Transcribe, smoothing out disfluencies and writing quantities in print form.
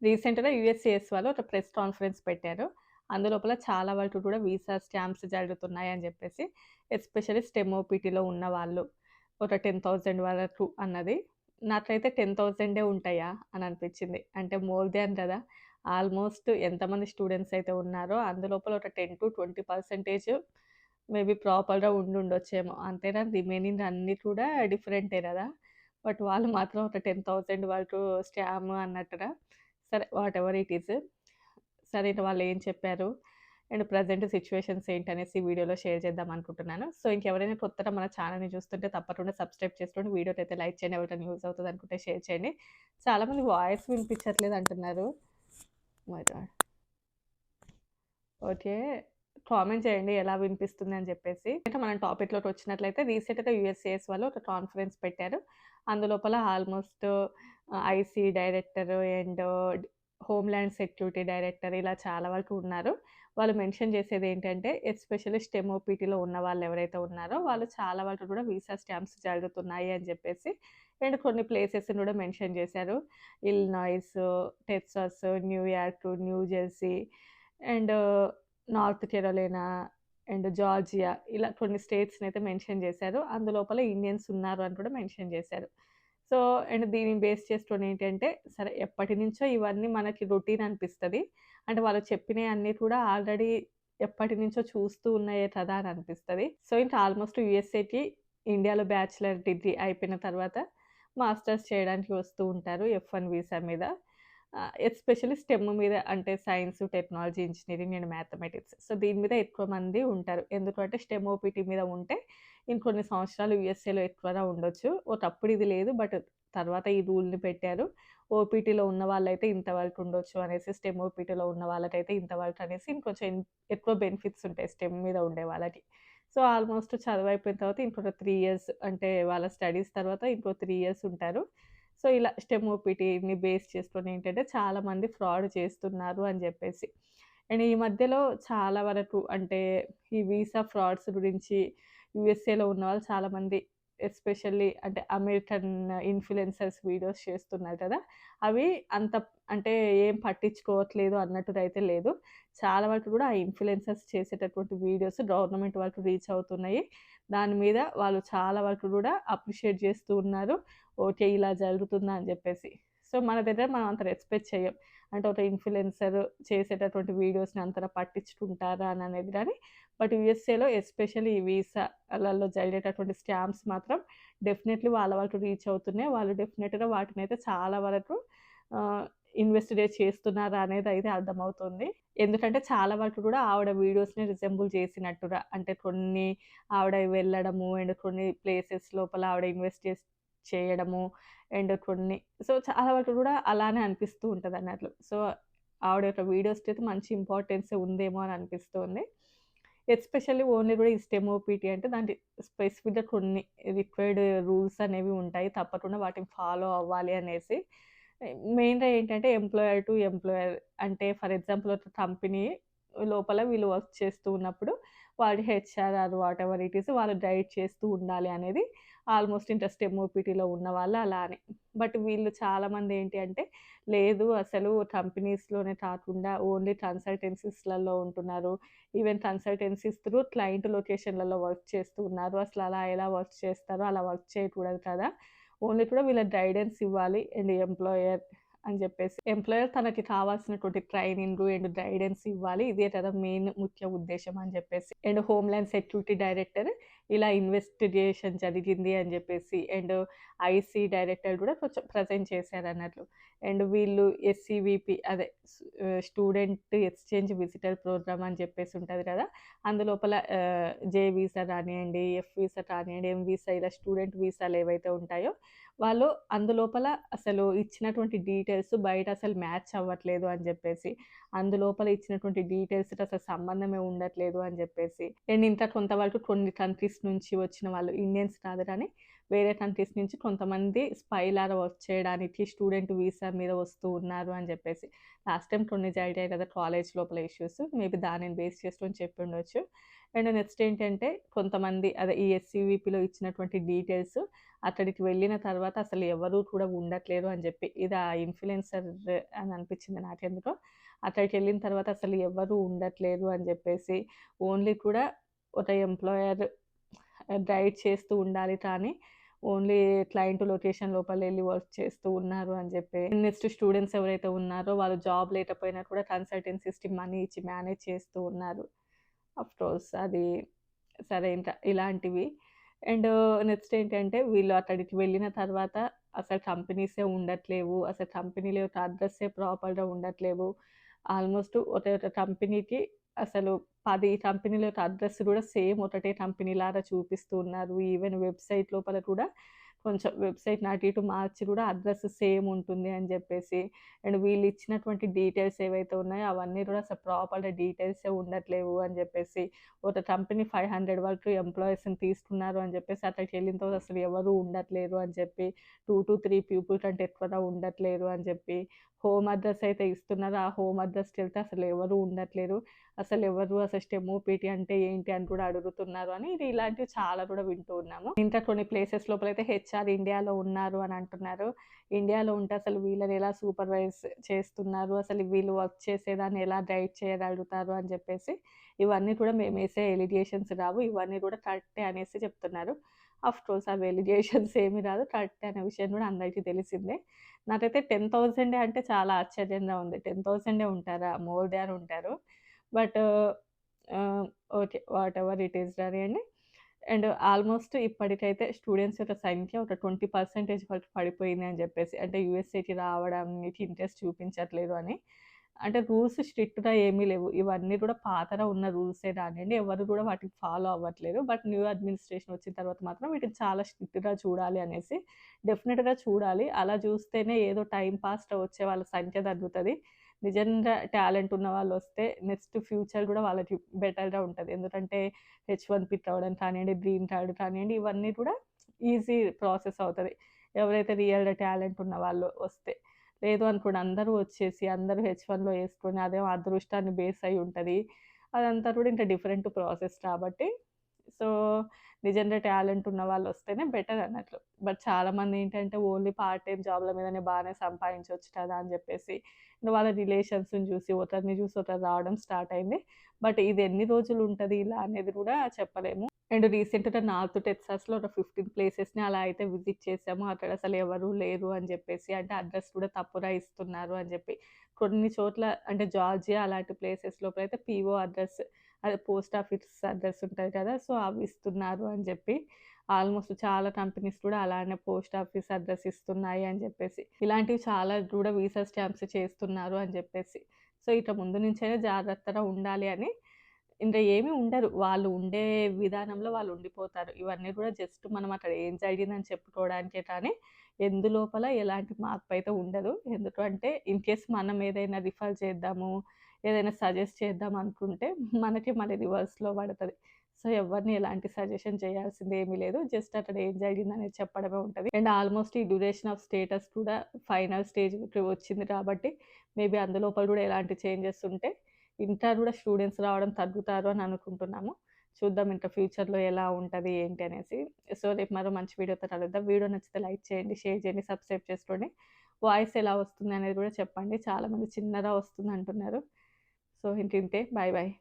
రీసెంట్‌గా యూఎస్‌సిఎస్ వాళ్ళు ఒక ప్రెస్ కాన్ఫరెన్స్ పెట్టారు. అందులోపల చాలా వరకు కూడా వీసా స్కామ్స్ జరుగుతున్నాయని జెప్పేసి, ఎస్పెషల్లీ స్టెమ్ ఓపీటీలో ఉన్నవాళ్ళు ఒక 10,000 వరకు అన్నది. నాకైతే 10,000 ఉంటాయా అని అనిపించింది. అంటే మోర్ దాన్ గదా! ఆల్‌మోస్ట్ ఎంతమంది స్టూడెంట్స్ అయితే ఉన్నారో అందులోపల ఒక 10-20% మేబీ ప్రాపర్‌గా ఉండుండొచ్చేమో. అంతేనా రిమైనింగ్ అన్నీ కూడా డిఫరెంటే గదా! బట్ వాళ్ళు మాత్రం ఒక 10,000 వరకు స్కామ్ అన్నట్టుగా సరే వాటెవర్ ఇట్ ఈస్. సరే ఇక వాళ్ళేం చెప్పారు అండ్ ప్రెజెంట్ సిట్యుయేషన్స్ ఏంటనేసి వీడియోలో షేర్ చేద్దాం అనుకుంటున్నాను. సో, ఇంకెవరైనా కొత్తగా మన ఛానెల్‌ని చూస్తుంటే తప్పకుండా సబ్స్క్రైబ్ చేసుకోండి. వీడియోకైతే లైక్ చేయండి. ఎవరికైనా యూజ్ అవుతది అనుకుంటే షేర్ చేయండి. చాలామంది వాయిస్ వినిపించట్లేదు అంటున్నారు. My God! ఓకే. కామెంట్ చేయండి ఎలా వినిపిస్తుంది అని చెప్పేసి. అయితే మనం టాపిక్‌లోకి వచ్చినట్లయితే రీసెంట్‌గా యూఎస్‌సిఎస్ వాళ్ళు ఒక కాన్ఫరెన్స్ పెట్టారు. అందులోపల almost ICE director and homeland security director ఇలా చాలా వరకు ఉన్నారు. వాళ్ళు మెన్షన్ చేసేదేంటంటే ఎస్పెషల్లీ స్టెమ్ ఓపీటీలో ఉన్న వాళ్ళు ఎవరైతే ఉన్నారో వాళ్ళు చాలా వరకు కూడా వీసా స్కామ్స్ జరుగుతున్నాయి అని చెప్పేసి అండ్ కొన్ని ప్లేసెస్‌ని కూడా మెన్షన్ చేశారు. Illinois, Texas, New York, new Jersey and north Carolina and Georgia ఇలా కొన్ని స్టేట్స్‌నైతే మెన్షన్ చేశారు. అందులోపల ఇండియన్స్ ఉన్నారు అని కూడా మెన్షన్ చేశారు. సో, అండ్ దీన్ని బేస్ చేసుకొని ఏంటంటే, సరే ఎప్పటినుంచో ఇవన్నీ మనకి రొటీన్ అనిపిస్తది. అంటే వాళ్ళు చెప్పినయన్నీ కూడా ఆల్రెడీ ఎప్పటినుంచో చూస్తూ ఉన్నాయే కదా అని అనిపిస్తది. సో, ఇంకా ఆల్మోస్ట్ యూఎస్ఏకి ఇండియాలో బ్యాచిలర్ డిగ్రీ అయిపోయిన తర్వాత మాస్టర్స్ చేయడానికి వస్తూ ఉంటారు ఎఫ్-1 వీసా మీద. ఎస్పెషల్లీ స్టెమ్ మీద అంటే science, technology, engineering and mathematics. So, దీని మీద ఎక్కువ మంది ఉంటారు. ఎందుకంటే స్టెమ్ ఓపీటీ మీద ఉంటే ఇంకొన్ని సంవత్సరాలు యూఎస్ఏలో ఎక్కువగా ఉండొచ్చు. ఒకప్పుడు ఇది లేదు. బట్ తర్వాత ఈ రూల్‌ని పెట్టారు. ఓపీటీలో ఉన్న వాళ్ళైతే ఇంతవరకు ఉండొచ్చు అనేసి, స్టెమ్ ఓపీటీలో ఉన్న వాళ్ళకైతే ఇంతవరకు అనేసి ఇంకొంచెం ఎక్కువ బెనిఫిట్స్ ఉంటాయి స్టెమ్ మీద ఉండే వాళ్ళకి. సో, ఆల్మోస్ట్ చదువయిపోయిన తర్వాత ఇంకొక 3 ఇయర్స్ అంటే వాళ్ళ స్టడీస్ తర్వాత ఇంకో 3 ఇయర్స్ ఉంటారు. సో, ఇలా స్టెమ్ ఓపీటీని బేస్ చేసుకొని ఏంటంటే చాలామంది ఫ్రాడ్ చేస్తున్నారు అని జెప్పేసి. అండ్ ఈ మధ్యలో చాలా వరకు అంటే ఈ వీసా ఫ్రాడ్స్ గురించి యూఎస్ఏలో ఉన్నవాళ్ళు చాలామంది ఎస్పెషల్లీ అంటే అమెరికన్ ఇన్‌ఫ్లుయెన్సర్స్ వీడియోస్ చేస్తున్నారు కదా! అవి అంత అంటే ఏం పట్టించుకోవట్లేదు అన్నట్టుదైతే లేదు. చాలా వరకు కూడా ఆ ఇన్‌ఫ్లుయెన్సర్స్ చేసేటటువంటి వీడియోస్ గవర్నమెంట్ వరకు రీచ్ అవుతున్నాయి. దాని మీద వాళ్ళు చాలా వరకు కూడా అప్రిషియేట్ చేస్తూ ఉన్నారు. ఓకే. ఇలా జరుగుతుందా అని జెప్పేసి. సో, మన దగ్గర మనం అంత రెస్పెక్ట్ చెయ్యం. అంటే ఒక ఇన్‌ఫ్లుయెన్సర్ చేసేటటువంటి వీడియోస్‌ని అంతలా పట్టించుకుంటారా అని అనేది గానీ, బట్ యూఎస్ఏలో ఎస్పెషల్లీ ఈ వీసాలలో జరిగేటటువంటి స్కామ్స్ మాత్రం డెఫినెట్‌లీ వాళ్ళ వరకు రీచ్ అవుతున్నాయి. వాళ్ళు డెఫినెట్‌గా వాటినైతే చాలా వరకు ఆహ్, ఇన్వెస్టిగేట్ చేస్తున్నారా అనేదయితే అర్థమవుతుంది. ఎందుకంటే చాలా వరకు గూడా ఆవిడ వీడియోస్‌ని రిజెంబుల్ చేసినట్టుగా అంటే కొన్ని ఆవిడ వెళ్ళడము అండ్ కొన్ని ప్లేసెస్ లోపల ఆవిడ చేయడము అండ్ కొన్ని సో, చాలా వరకు గూడా అలానే అనిపిస్తూ ఉంటదన్నట్లు. సో, ఆవిడ యొక్క వీడియోస్‌కి అయితే మంచి ఇంపార్టెన్స్ ఉందేమో అని అనిపిస్తుంది. ఎస్పెషల్లీ ఓన్లీ గూడా ఈ స్టెమ్ ఓపీటీ అంటే దానికి స్పెసిఫిక్‌గా కొన్ని రిక్వైర్డ్ రూల్స్ అనేవి ఉంటాయి. తప్పకుండా వాటిని ఫాలో అవ్వాలి అనేసి. మెయిన్‌గా ఏంటంటే ఎంప్లాయర్ టు ఎంప్లాయర్ అంటే ఫర్ ఎగ్జాంపుల్ ఒక కంపెనీ లోపల వీళ్ళు వర్క్ చేస్తూ ఉన్నప్పుడు వాడి HR or whatever it is వాళ్ళు గైడ్ చేస్తూ ఉండాలి అనేది ఆల్మోస్ట్ ఇంక స్టెమ్ ఓపీటీలో ఉన్నవాళ్ళు అలానే. బట్ వీళ్ళు చాలామంది ఏంటి అంటే లేదు అసలు కంపెనీస్‌లోనే కాకుండా ఓన్లీ కన్సల్టెన్సీస్‌లలో ఉంటున్నారు. ఈవెన్ కన్సల్టెన్సీస్ త్రూ క్లయింట్ లొకేషన్‌లలో వర్క్ చేస్తూ ఉన్నారు. అసలు అలా ఎలా వర్క్ చేస్తారో అలా వర్క్ చేయకూడదు కదా! ఓన్లీ కూడా వీళ్ళకి గైడెన్స్ ఇవ్వాలి అండ్ ఎంప్లాయర్ అని జెప్పేసి. ఎంప్లాయర్ తనకి కావాల్సినటువంటి ట్రైనింగ్ అండ్ గైడెన్స్ ఇవ్వాలి. ఇదే కదా మెయిన్ ముఖ్య ఉద్దేశ్యం అని జెప్పేసి. అండ్ హోమ్‌ల్యాండ్ సెక్యూరిటీ డైరెక్టర్ ఇలా ఇన్వెస్టిగేషన్ జరిగింది అని జెప్పేసి అండ్ ఐసీ డైరెక్టర్ గూడా కొంచెం ప్రెజెంట్ చేశారన్నట్లు. అండ్ వీళ్ళు ఎస్‌సీవీపీ అదే స్టూడెంట్ ఎక్స్‌చేంజ్ విజిటర్ ప్రోగ్రామ్ అని చెప్పేసి ఉంటది కదా! అందులోపల జే వీసా కానియండి, ఎఫ్ వీసా కానియండి, ఎం వీసా ఇలా స్టూడెంట్ వీసాలు ఏవైతే ఉంటాయో వాళ్ళు అందులోపల అసలు ఇచ్చినటువంటి డీటెయిల్స్ బయట అసలు మ్యాచ్ అవ్వట్లేదు అని జెప్పేసి, అందులోపల ఇచ్చినటువంటి డీటెయిల్స్‌కి అసలు సంబంధమే ఉండట్లేదు అని జెప్పేసి, అండ్ ఇంకా కొంతవరకు కొన్ని కంట్రీస్ నుంచి వచ్చిన వాళ్ళు ఇండియన్స్ కాదు కానీ వేరే కంట్రీస్ నుంచి కొంతమంది స్పైలాగా వర్క్ చేయడానికి స్టూడెంట్ వీసా మీద వస్తూ ఉన్నారు అని చెప్పేసి. లాస్ట్ టైమ్ కొన్ని జరిగాయి కదా కాలేజ్ లోపల ఇష్యూస్. మేబీ దానిని బేస్ చేసుకొని చెప్పుండొచ్చు. అండ్ నెక్స్ట్ ఏంటంటే కొంతమంది అదే ఈ ఎస్‌సీవీపీలో ఇచ్చినటువంటి డీటెయిల్స్ అక్కడికి వెళ్ళిన తర్వాత అసలు ఎవరు కూడా ఉండట్లేరు అని చెప్పి. ఇది ఆ ఇన్‌ఫ్లుయెన్సర్ అని అనిపించింది నాకెందుకో. అక్కడికెళ్ళిన తర్వాత అసలు ఎవ్వరు ఉండట్లేదు అని జెప్పేసి, ఓన్లీ కూడా ఒక ఎంప్లాయర్ గైడ్ చేస్తూ ఉండాలి కానీ, ఓన్లీ క్లయింట్ లొకేషన్ లోపలెళ్లి వర్క్ చేస్తూ ఉన్నారు అని జెప్పి. నెక్స్ట్ స్టూడెంట్స్ ఎవరైతే ఉన్నారో వాళ్ళు జాబ్ లేకపోయినా కూడా కన్సల్టెన్సీస్‌కి మనీ ఇచ్చి మేనేజ్ చేస్తూ ఉన్నారు. ఆఫ్‌కోర్స్ అది సరే ఇంకా ఇలాంటివి. అండ్ నెక్స్ట్ ఏంటంటే వీళ్ళు అక్కడికి వెళ్ళిన తర్వాత అసలు కంపెనీసే ఉండట్లేవు. అసలు కంపెనీల యొక్క అడ్రస్సే ప్రాపర్‌గా ఉండట్లేవు. ఆల్మోస్ట్ ఒక కంపెనీకి అసలు 10 కంపెనీల యొక్క అడ్రెస్ గూడా సేమ్ ఒకటే కంపెనీలాగా చూపిస్తూ ఉన్నారు. ఈవెన్ వెబ్‌సైట్ లోపల కూడా కొంచెం వెబ్‌సైట్‌ని అటు ఇటు మార్చి గూడా అడ్రెస్ సేమ్ ఉంటుంది అని జెప్పేసి. అండ్ వీళ్ళు ఇచ్చినటువంటి డీటెయిల్స్ ఏవైతే ఉన్నాయో అవన్నీ గూడా అసలు ప్రాపర్‌గా డీటెయిల్సే ఉండట్లేవు అని జెప్పేసి. ఒక కంపెనీ 500 వరకు ఎంప్లాయీస్‌ని తీసుకున్నారు అని జెప్పేసి అక్కడికెళ్ళిన తర్వాత అసలు ఎవరు ఉండట్లేరు అని చెప్పి, 2-3 పీపుల్ కంటే ఎక్కువగా ఉండట్లేరు అని చెప్పి, హోమ్ అడ్రెస్ అయితే ఇస్తున్నారు. ఆ హోమ్ అడ్రస్‌కెళ్తే అసలు ఎవరు ఉండట్లేరు. అసలు స్టెమోపీటీ అంటే ఏంటి అని కూడా అడుగుతున్నారు అని ఇది ఇలాంటివి చాలా కూడా వింటూ ఉన్నాము. ఇంకా కొన్ని ప్లేసెస్ లోపలైతే హెచ్ఆర్ ఇండియాలో ఉన్నారు అని అంటున్నారు. ఇండియాలో ఉంటే అసలు వీళ్ళని ఎలా సూపర్వైజ్ చేస్తున్నారు, అసలు వీళ్ళు వర్క్ చేసేదాన్ని ఎలా గైడ్ చేయగలుగుతారు అని చెప్పేసి ఇవన్నీ కూడా మేమేసే ఎలిగేషన్స్ రావు. ఇవన్నీ కూడా కరెక్టే అనేసి చెప్తున్నారు. ఆఫ్‌కోర్స్ అవి ఎలిగేషన్స్ ఏమి రాదు. కరెక్టే అనే విషయం కూడా అందరికీ తెలిసిందే. నాకైతే 10,000 అంటే చాలా ఆశ్చర్యంగా ఉంది. 10,000 ఉంటారా? మోర్ దాన్ ఉంటారు. బట్ ఆహ్, ఓకే. వాటెవర్ ఇట్ ఈస్ గానియండి. అండ్ ఆల్మోస్ట్ ఇప్పటికైతే స్టూడెంట్స్ యొక్క సంఖ్య ఒక 20% వరకు పడిపోయింది అని జెప్పేసి. అంటే యూఎస్ఏకి రావడానికి ఇంట్రెస్ట్ చూపించట్లేదు అని. అంటే రూల్స్ స్ట్రిక్ట్‌గా ఏమీ లేవు. ఇవన్నీ కూడా పాతగా ఉన్న రూల్సే గానియండి. ఎవరు కూడా వాటిని ఫాలో అవ్వట్లేదు. బట్ న్యూ అడ్మినిస్ట్రేషన్ వచ్చిన తర్వాత మాత్రం వీటిని చాలా స్ట్రిక్ట్‌గా చూడాలి అనేసి డెఫినిట్‌గా చూడాలి. అలా చూస్తేనే ఏదో టైమ్ పాస్‌గా వచ్చే వాళ్ళ సంఖ్య తగ్గుతది. నిజంగా టాలెంట్ ఉన్న వాళ్ళొస్తే నెక్స్ట్ ఫ్యూచర్ గూడా వాళ్ళకి బెటర్‌గా ఉంటది. ఎందుకంటే హెచ్-1 పిక్ అవ్వడం కానియండి, గ్రీన్ కార్డ్ కానియండి, ఇవన్నీ కూడా ఈజీ ప్రాసెస్ అవుతది. ఎవరైతే రియల్‌గా టాలెంట్ ఉన్న వాళ్ళు వస్తే. లేదు అనుకోండి అందరూ వచ్చేసి అందరూ హెచ్-1లో యేసుకొని అదేమో అదృష్టాన్ని బేస్ అయ్యి ఉంటది. అదంతా కూడా ఇంకా డిఫరెంట్ ప్రాసెస్ కాబట్టి సో, నిజంగా టాలెంట్ ఉన్న వాళ్ళొస్తేనే బెటర్ అన్నట్లు. బట్ చాలామంది ఏంటంటే ఓన్లీ పార్ట్ టైమ్ జాబ్‌ల మీదనే బానే సంపాదించొచ్చు కదా అని జెప్పేసి వాళ్ళ రిలేషన్స్‌ని జూసి ఒకరిని జూసి ఒకరు రావడం స్టార్ట్ అయింది. బట్ ఇది ఎన్ని రోజులు ఉంటది ఇలా అనేది గూడా చెప్పలేము. అండ్ రీసెంట్‌గా నార్త్ టెక్సాస్‌లో ఒక 15 ప్లేసెస్‌ని అలా అయితే విజిట్ చేసాము. అక్కడ అసలు ఎవరు లేరు అని జెప్పేసి. అంటే అడ్రెస్ కూడా తప్పుగా ఇస్తున్నారు అని జెప్పి. కొన్ని చోట్ల అంటే జార్జియా అలాంటి ప్లేసెస్ లోపలైతే పీఓ అడ్రెస్ అదే పోస్ట్ ఆఫీస్ అడ్రెస్ ఉంటది కదా! సో, అవి ఇస్తున్నారు అని జెప్పి. ఆల్మోస్ట్ చాలా కంపెనీస్ కూడా అలానే పోస్ట్ ఆఫీస్ అడ్రెస్ ఇస్తున్నాయి అని జెప్పేసి. ఇలాంటివి చాలా కూడా వీసా స్కామ్స్ చేస్తున్నారు అని జెప్పేసి. సో, ఇక ముందు నుంచైనా జాగ్రత్తగా ఉండాలి అని ఇంక ఏమి ఉండరు. వాళ్ళు ఉండే విధానంలో వాళ్ళు ఉండిపోతారు. ఇవన్నీ కూడా జస్ట్ మనం అక్కడ ఏం జరిగిందని చెప్పుకోవడానికే కానీ, లోపల ఎలాంటి మార్పయితే ఉండదు. ఎందుకంటే ఇన్‌కేస్ మనం ఏదైనా రిఫర్ చేద్దాము, ఏదైనా సజెస్ట్ చేద్దాం అనుకుంటే మనకి మళ్ళీ రివర్స్‌లో పడతది. సో, ఎవరిని ఎలాంటి సజెషన్ చేయాల్సిందేమీ లేదు. జస్ట్ అక్కడ ఏం జరిగిందనేది చెప్పడమే ఉంటది. అండ్ ఆల్మోస్ట్ ఈ డ్యూరేషన్ ఆఫ్ స్టేటస్ కూడా ఫైనల్ స్టేజ్‌కి వచ్చింది కాబట్టి, మేబీ అందులోపల కూడా ఎలాంటి చేంజెస్ ఉంటే ఇంకా గూడా స్టూడెంట్స్ రావడం తగ్గుతారు అని అనుకుంటున్నాము. చూద్దాం ఇంకా ఫ్యూచర్‌లో ఎలా ఉంటది ఏంటి అనేసి. సో, రేపు మరో మంచి వీడియోతో కలుద్దాం. వీడియో నచ్చితే లైక్ చేయండి, షేర్ చేయండి, సబ్స్క్రైబ్ చేసుకోండి. వాయిస్ ఎలా వస్తుంది అనేది కూడా చెప్పండి. చాలామంది చిన్నగా వస్తుందంటున్నారు. సో, ఇంకింతే. Bye bye.